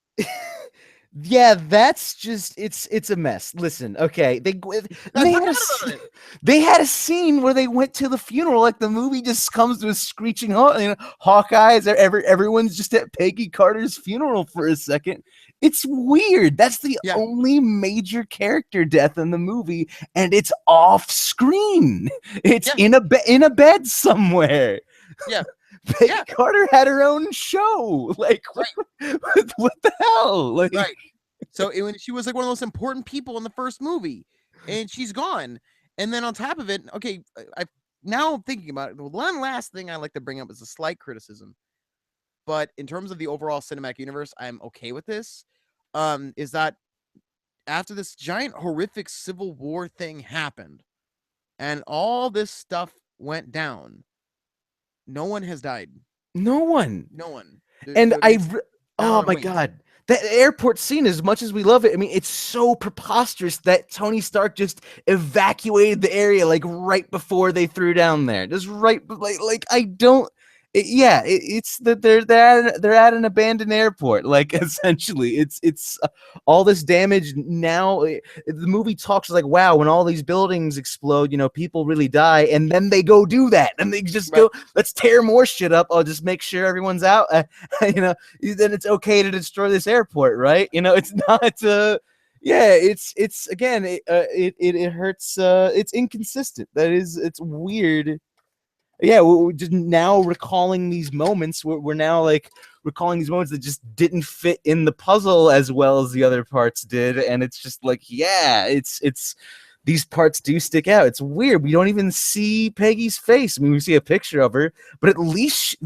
Yeah, that's just it's a mess. Listen, okay, they I had forgot a, about it. they had a scene where they went to the funeral. Like the movie just comes to a screeching halt. Hawkeye's everyone's just at Peggy Carter's funeral for a second. It's weird. That's the Yeah. only major character death in the movie, and it's off screen. It's Yeah. in a bed somewhere. Yeah. Peggy Yeah. Carter had her own show. Like, Right. what the hell? Like, Right. So when she was like one of the most important people in the first movie, and she's gone. And then on top of it, okay, now I'm thinking about it. The one last thing I like to bring up is a slight criticism, but in terms of the overall cinematic universe, I'm okay with this. Is that after this giant horrific Civil War thing happened, and all this stuff went down, no one has died. no one. No one. And oh on my wings. god, that airport scene, as much as we love it, I mean, it's so preposterous that Tony Stark just evacuated the area like right before they threw down there. Just right, like I don't. It's that they're at an abandoned airport. Like essentially, it's all this damage now. The movie talks like, wow, when all these buildings explode, people really die, and then they go do that, and they just go, let's tear more shit up. I'll just make sure everyone's out. Then it's okay to destroy this airport, right? It's not. It's again, it hurts. It's inconsistent. It's weird. Yeah, we're just now recalling these moments. We're now like recalling these moments that just didn't fit in the puzzle as well as the other parts did, and it's just like, yeah, it's these parts do stick out. It's weird. We don't even see Peggy's face. I mean, we see a picture of her, but at least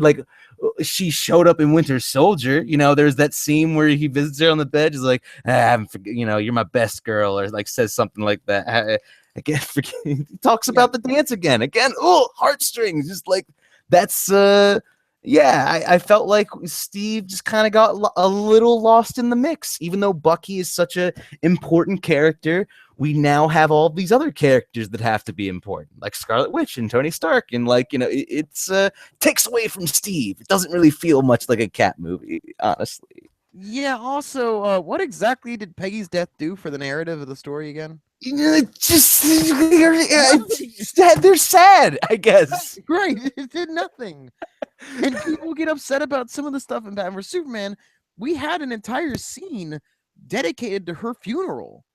she showed up in Winter Soldier. There's that scene where he visits her on the bed. He's like, I haven't you're my best girl, or like says something like that. Again, he talks about the dance again. Oh, heartstrings. Just like that's I felt like Steve just kind of got a little lost in the mix. Even though Bucky is such a important character, we now have all these other characters that have to be important, like Scarlet Witch and Tony Stark, and it's takes away from Steve. It doesn't really feel much like a Cap movie, honestly. Yeah. Also, what exactly did Peggy's death do for the narrative of the story again? Just they're sad, I guess. Right, it did nothing. And people get upset about some of the stuff in Batman vs Superman. We had an entire scene dedicated to her funeral.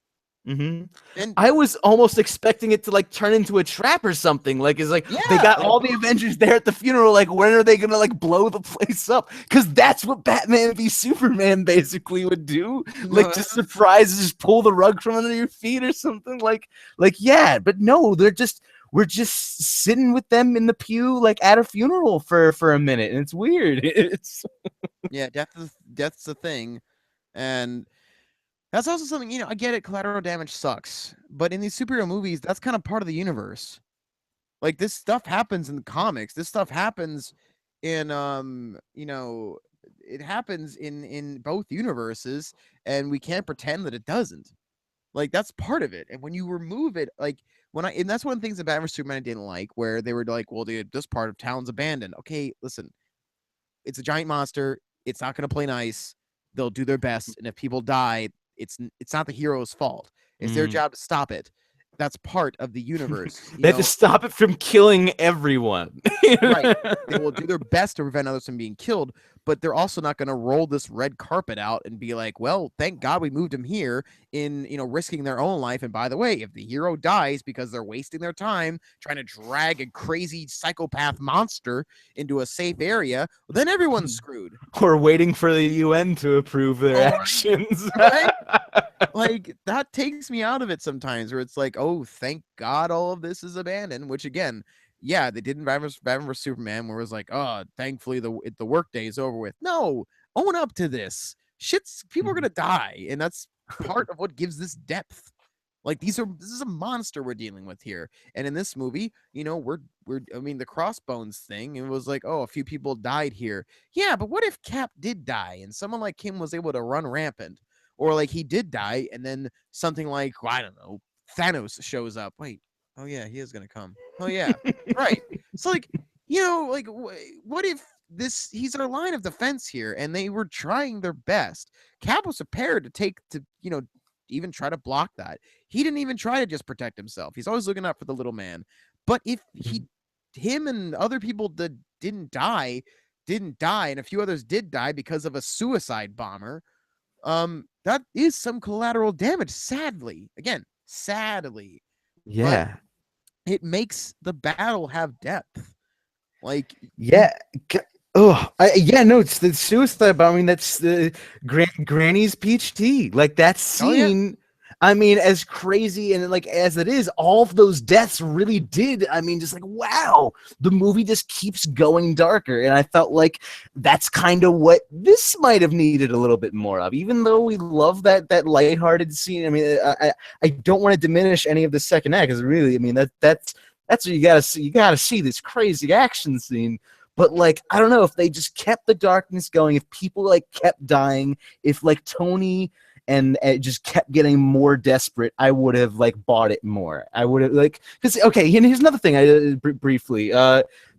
Mm-hmm. And I was almost expecting it to like turn into a trap or something. Like it's like they Yeah, got like- all the Avengers there at the funeral. Like when are they gonna like blow the place up? Because that's what Batman v Superman basically would do. Like just surprise, just pull the rug from under your feet or something. Like yeah, but no, we're just sitting with them in the pew like at a funeral for a minute, and it's weird. It's yeah, death's a thing. And that's also something, I get it, collateral damage sucks. But in these superhero movies, that's kind of part of the universe. Like this stuff happens in the comics. This stuff happens in it happens in both universes, and we can't pretend that it doesn't. Like that's part of it. And when you remove it, like and that's one of the things that Batman vs Superman I didn't like, where they were like, well, dude, this part of town's abandoned. Okay, listen, it's a giant monster. It's not going to play nice. They'll do their best, and if people die, it's not the hero's fault. It's their job to stop it. That's part of the universe. they have to stop it from killing everyone. Right. They will do their best to prevent others from being killed, but they're also not going to roll this red carpet out and be like, well, thank God we moved him here in, risking their own life. And by the way, if the hero dies because they're wasting their time trying to drag a crazy psychopath monster into a safe area, well, then everyone's screwed. Or waiting for the UN to approve their actions. Right? Like that takes me out of it sometimes, where it's like, oh, thank God all of this is abandoned, which again, yeah, they did in Batman vs Superman, where it was like, oh, thankfully the work day is over with. No, own up to this. People are gonna die, and that's part of what gives this depth. Like this is a monster we're dealing with here. And in this movie, the Crossbones thing, it was like, oh, a few people died here. Yeah, but what if Cap did die and someone like him was able to run rampant? Or like he did die and then something like, well, I don't know, Thanos shows up. Wait, oh yeah, he is gonna come. Oh yeah, right. So like, what if he's our line of defense here, and they were trying their best. Cap was prepared to even try to block that. He didn't even try to just protect himself. He's always looking out for the little man. But if him and other people that didn't die, and a few others did die because of a suicide bomber, that is some collateral damage. Sadly, Yeah. But it makes the battle have depth. Like, yeah. No, it's the suicide bomb. I mean, that's the Granny's peach tea. Like that scene. Oh, yeah. I mean, as crazy and like as it is, all of those deaths really did. I mean, just like, wow, the movie just keeps going darker. And I felt like that's kind of what this might have needed a little bit more of, even though we love that lighthearted scene. I mean, I don't want to diminish any of the second act, because really, I mean, that's what you gotta see. You gotta see this crazy action scene. But like, I don't know if they just kept the darkness going, if people like kept dying, if like Tony and it just kept getting more desperate, I would have like bought it more. I would have because okay, and here's another thing. Briefly,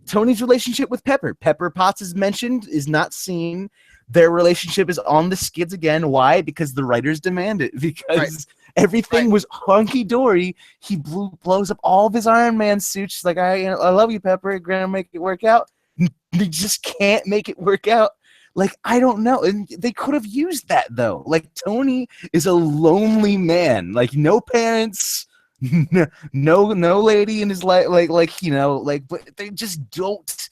Tony's relationship with Pepper Potts is mentioned, is not seen. Their relationship is on the skids again. Why? Because the writers demand it. Because everything was hunky dory. He blows up all of his Iron Man suits. She's like, I love you, Pepper. Gonna make it work out. They just can't make it work out. Like, I don't know. And they could have used that, though. Like, Tony is a lonely man. Like, no parents, no lady in his life. But they just don't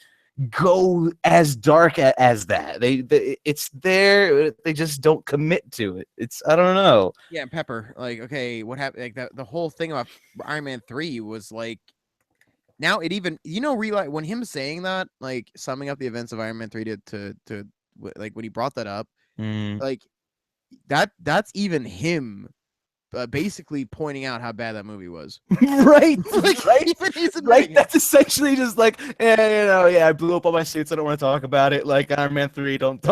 go as dark as that. It's there. They just don't commit to it. I don't know. Yeah, and Pepper, like, okay, what happened? Like, the whole thing about Iron Man 3 was like, now it even, when him saying that, like, summing up the events of Iron Man 3 to like when he brought that up, like that's even him basically pointing out how bad that movie was. Right. Right. That's essentially just like, I blew up all my suits. I don't want to talk about it. Like Iron Man 3, don't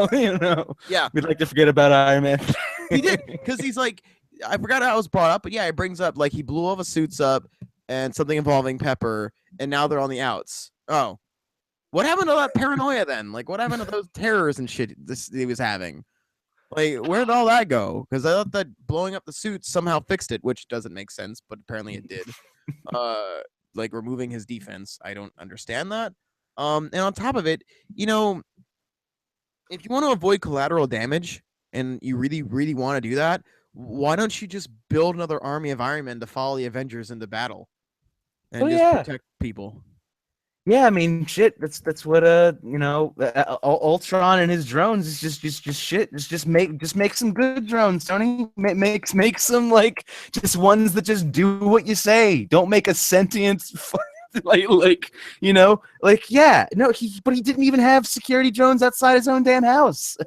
Yeah. We'd like to forget about Iron Man. He did, because he's like, I forgot how it was brought up, but yeah, it brings up like he blew all the suits up and something involving Pepper, and now they're on the outs. Oh. What happened to that paranoia then? Like, what happened to those terrors and shit he was having? Like, where did all that go? Because I thought that blowing up the suits somehow fixed it, which doesn't make sense, but apparently it did. Uh, like removing his defense, I don't understand that. And on top of it, you know, if you want to avoid collateral damage and you really, really want to do that, why don't you just build another army of Iron Men to follow the Avengers into battle Oh and just yeah. protect people? Yeah, I mean, shit. That's what Ultron and his drones is just shit. Just make some good drones, Tony. Make some like just ones that just do what you say. Don't make a sentient like yeah. No, he didn't even have security drones outside his own damn house.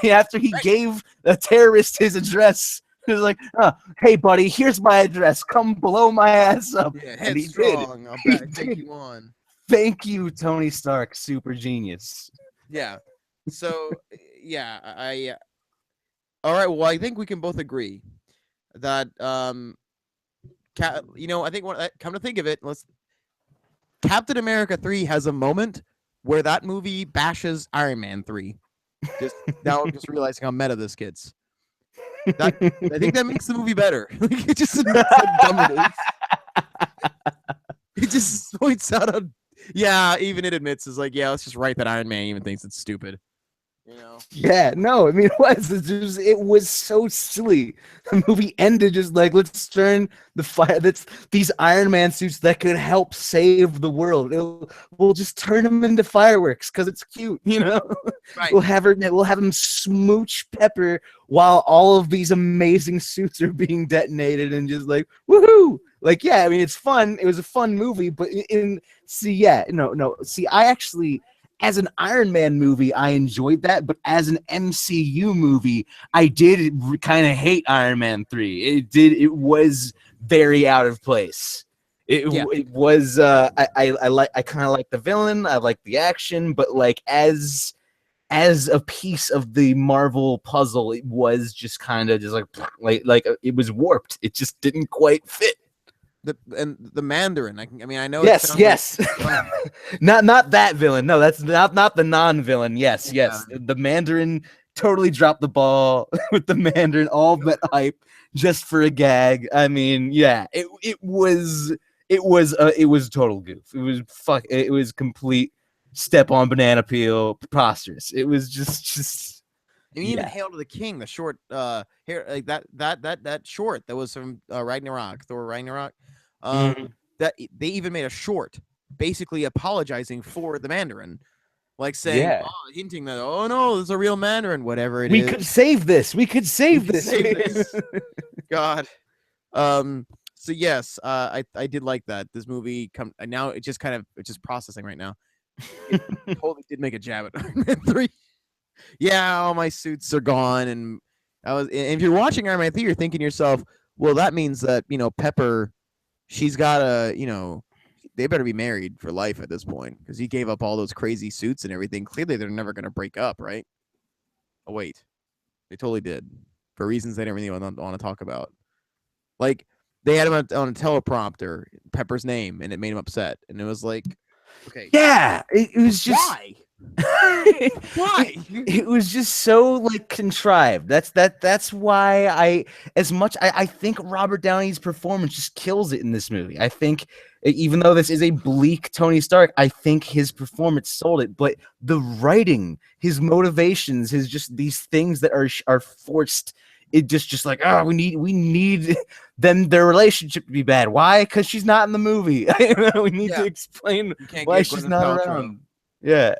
After he Right. gave a terrorist his address, he was like, "Hey, buddy, here's my address. Come blow my ass up," Yeah, and he did. headstrong. I'll He bet take did. you on. Thank you, Tony Stark, super genius. Yeah. So yeah, all right. Well, I think we can both agree that I think come to think of it, let's Captain America 3 has a moment where that movie bashes Iron Man 3. Just now I'm just realizing how meta this gets. That I think that makes the movie better. Like, it just admits how dumb it is. It just points out how yeah, even it admits is like, yeah, let's just write that Iron Man even thinks it's stupid. You know? Yeah, no, I mean it was so silly. The movie ended just like let's turn the fire that's these Iron Man suits that could help save the world. We'll just turn them into fireworks because it's cute, you know. Right. We'll have him smooch Pepper while all of these amazing suits are being detonated and just like woohoo. Like yeah, I mean it's fun. It was a fun movie, but see, I actually as an Iron Man movie, I enjoyed that, but as an MCU movie, I did kind of hate Iron Man 3. It was very out of place. Yeah. It was I kind of like the villain, I like the action, but like as a piece of the Marvel puzzle, it was just kind of just like it was warped. It just didn't quite fit. The Mandarin. I mean, I know. Yes. Not that villain. No, that's not the non-villain. Yes. The Mandarin totally dropped the ball with the Mandarin. All that hype just for a gag. I mean, yeah, it was total goof. It was complete step on banana peel, preposterous. It was just I mean, even Hail to the King, the short here like that short that was from Ragnarok, Thor Ragnarok. That they even made a short basically apologizing for the Mandarin, like saying, hinting that, oh no, there's a real Mandarin, whatever it is. We could save this. We could save this. God. So yes, I did like that. This movie now it's just processing right now. It totally did make a jab at Iron Man 3. Yeah, all my suits are gone, and if you're watching Iron Man 3, you're thinking to yourself, well, that means that Pepper, she's got they better be married for life at this point because he gave up all those crazy suits and everything. Clearly, they're never going to break up, right? Oh wait, they totally did for reasons they didn't really want to talk about. Like they had him on a teleprompter, Pepper's name, and it made him upset, and it was like, okay, yeah, it was just why? Why? It was just so like contrived. That's why I think Robert Downey's performance just kills it in this movie. I think even though this is a bleak Tony Stark, I think his performance sold it. But the writing, his motivations, his just these things that are forced. It just like we need their relationship to be bad. Why? Because she's not in the movie. We need to explain why she's not around. Yeah.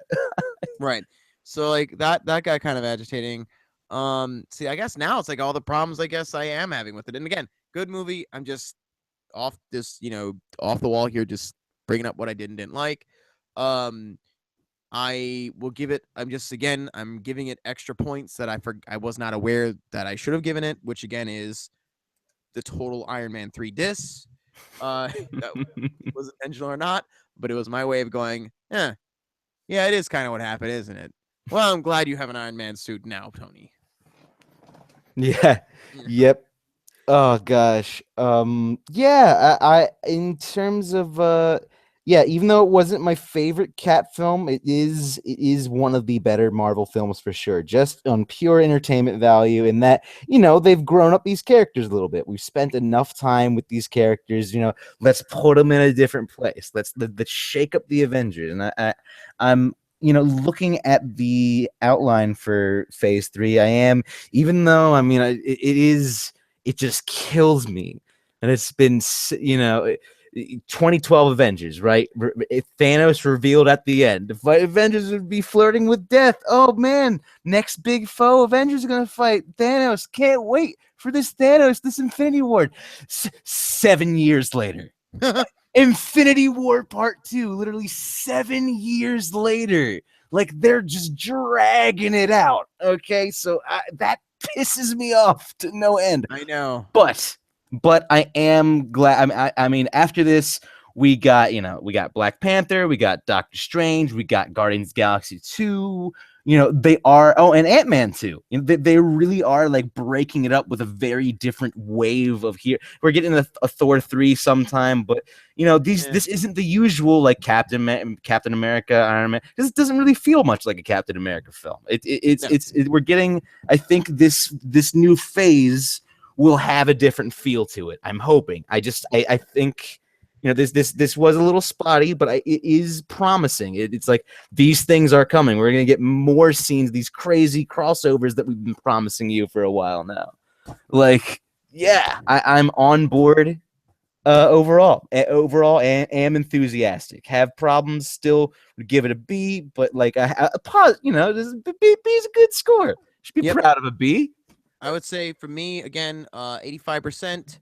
Right. So like that got kind of agitating. See, I guess now it's like all the problems I guess I am having with it. And again, good movie. I'm just off the wall here, just bringing up what I didn't like. I will give it. I'm giving it extra points that I was not aware that I should have given it, which again is the total Iron Man 3 diss. That was intentional or not, but it was my way of going, yeah, it is kind of what happened, isn't it? Well, I'm glad you have an Iron Man suit now, Tony. Yeah. Yep. Oh gosh. Yeah, I in terms of yeah, even though it wasn't my favorite Cap film, it is one of the better Marvel films for sure. Just on pure entertainment value, in that they've grown up these characters a little bit. We've spent enough time with these characters. Let's put them in a different place. Let's shake up the Avengers. And I'm looking at the outline for Phase 3. I am, even though it just kills me, and it's been 2012 Avengers, right? Thanos revealed at the end. If Avengers would be flirting with death. Oh man, next big foe, Avengers are gonna fight Thanos. Can't wait for this Thanos, this Infinity War. 7 years later, Infinity War Part 2, literally 7 years later. Like, they're just dragging it out. Okay, so that pisses me off to no end. I know, but I am glad. I mean, after this, we got Black Panther, we got Doctor Strange, we got Guardians of the Galaxy 2. They are and Ant-Man 2. They really are like breaking it up with a very different wave of here. We're getting a Thor 3 sometime, but this isn't the usual like Captain America, Iron Man. This doesn't really feel much like a Captain America film. We're getting, I think, this new phase will have a different feel to it. I'm hoping. I think this was a little spotty, but it is promising. It's like these things are coming. We're gonna get more scenes, these crazy crossovers that we've been promising you for a while now. Like, yeah, I'm on board. Overall, am enthusiastic. Have problems still. Would give it a B, but like a pause. B is a good score. Should be proud of a B. I would say for me again, 85%.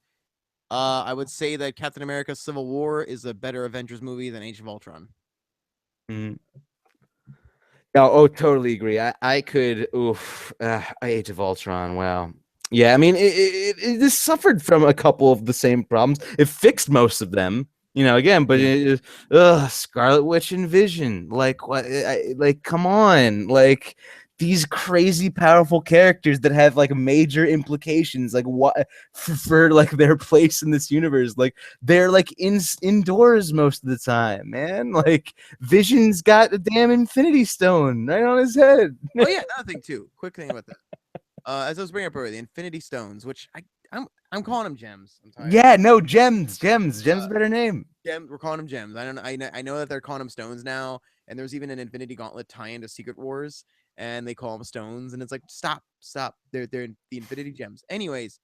I would say that Captain America: Civil War is a better Avengers movie than Age of Ultron. Mm. Totally agree. I could. Age of Ultron. Wow. Yeah, I mean, it suffered from a couple of the same problems. It fixed most of them, again, but Scarlet Witch and Vision, like what? Like, come on, like these crazy powerful characters that have like major implications, like what for like their place in this universe. Like, they're like indoors most of the time, man. Like, Vision's got a damn Infinity Stone right on his head. Oh yeah, another thing too. Quick thing about that. As I was bringing up earlier, the Infinity Stones, which I'm calling them gems. I'm tired. Yeah, no, gems, better name. We're calling them gems. I know that they're calling them stones now, and there's even an Infinity Gauntlet tie-in to Secret Wars, and they call them stones, and it's like, stop. They're the Infinity Gems. Anyways,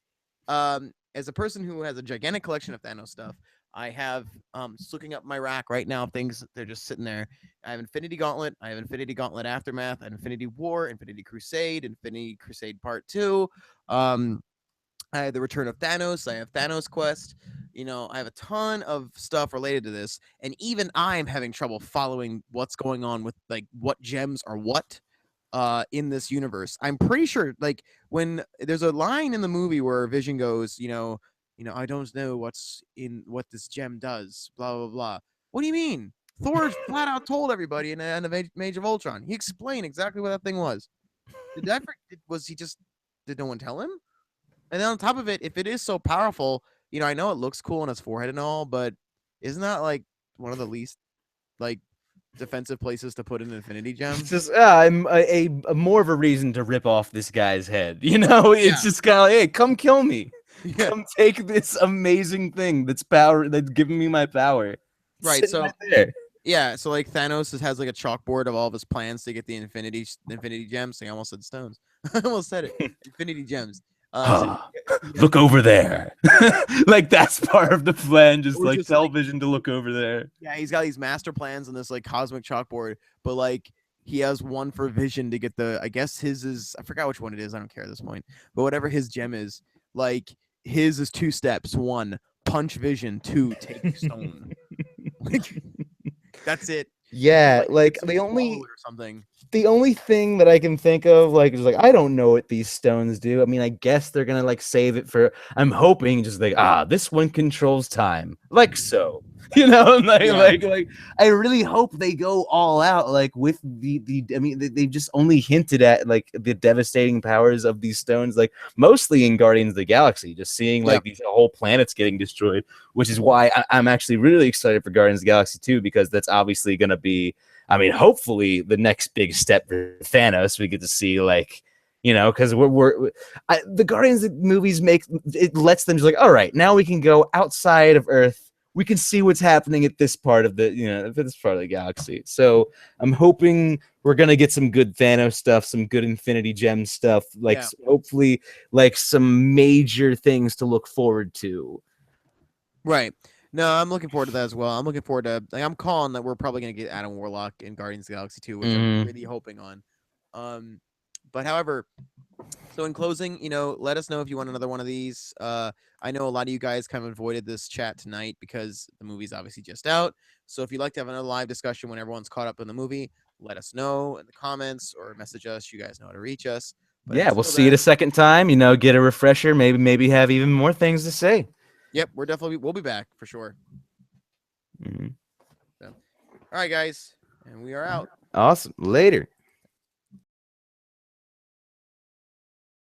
as a person who has a gigantic collection of Thanos stuff, I have just looking up my rack right now, things they're just sitting there. I have Infinity Gauntlet, I have Infinity Gauntlet Aftermath, I have Infinity War, Infinity Crusade Part 2. I have the Return of Thanos, I have Thanos Quest. I have a ton of stuff related to this, and even I'm having trouble following what's going on with like what gems are what in this universe. I'm pretty sure like when there's a line in the movie where Vision goes, I don't know what this gem does, blah blah blah. What do you mean? Thor flat out told everybody in the Age of Ultron. He explained exactly what that thing was. Did no one tell him? And then on top of it, if it is so powerful, I know it looks cool on his forehead and all, but isn't that like one of the least like defensive places to put an Infinity Gem? It's just I'm a more of a reason to rip off this guy's head. It's just kind of like, hey, come kill me. Yeah. Come take this amazing thing that's giving me my power. Right. So there. Yeah, so like Thanos has like a chalkboard of all of his plans to get the Infinity Gems. I almost said stones. I almost said it. Infinity Gems. Look over there. Like, that's part of the plan. Just like tell Vision to look over there. Yeah, he's got these master plans on this like cosmic chalkboard, but like he has one for Vision to get I guess his is, I forgot which one it is. I don't care at this point, but whatever his gem is, like his is 2 steps. 1, punch Vision. 2, take stone. Like, that's it. Yeah, like the only thing that I can think of, like, is like, I don't know what these stones do. I mean, I guess they're gonna like save it for, I'm hoping just like, this one controls time, like so. You know, like, Yeah. like I really hope they go all out, like with the. I mean, they've just only hinted at like the devastating powers of these stones, like mostly in Guardians of the Galaxy, just seeing Yeah. like these whole planets getting destroyed, which is why I'm actually really excited for Guardians of the Galaxy 2, because that's obviously going to be, I mean, hopefully the next big step for Thanos. We get to see like. You know, because the Guardians movies make it lets them just like, all right, now we can go outside of Earth, we can see what's happening at this part of the, you know, this part of the galaxy. So I'm hoping we're gonna get some good Thanos stuff, some good Infinity Gem stuff, like Yeah. hopefully like some major things to look forward to. Right. No, I'm looking forward to that as well. I'm looking forward to like I'm calling that we're probably gonna get Adam Warlock in Guardians of the Galaxy 2, which I'm really hoping on. But however, so in closing, let us know if you want another one of these. I know a lot of you guys kind of avoided this chat tonight because the movie's obviously just out. So if you'd like to have another live discussion when everyone's caught up in the movie, let us know in the comments or message us. You guys know how to reach us. But Yeah, we'll until see it a then, second time. You know, get a refresher. Maybe have even more things to say. yep, we'll be back for sure. Mhm. So, all right, guys, and we are out. Awesome. Later.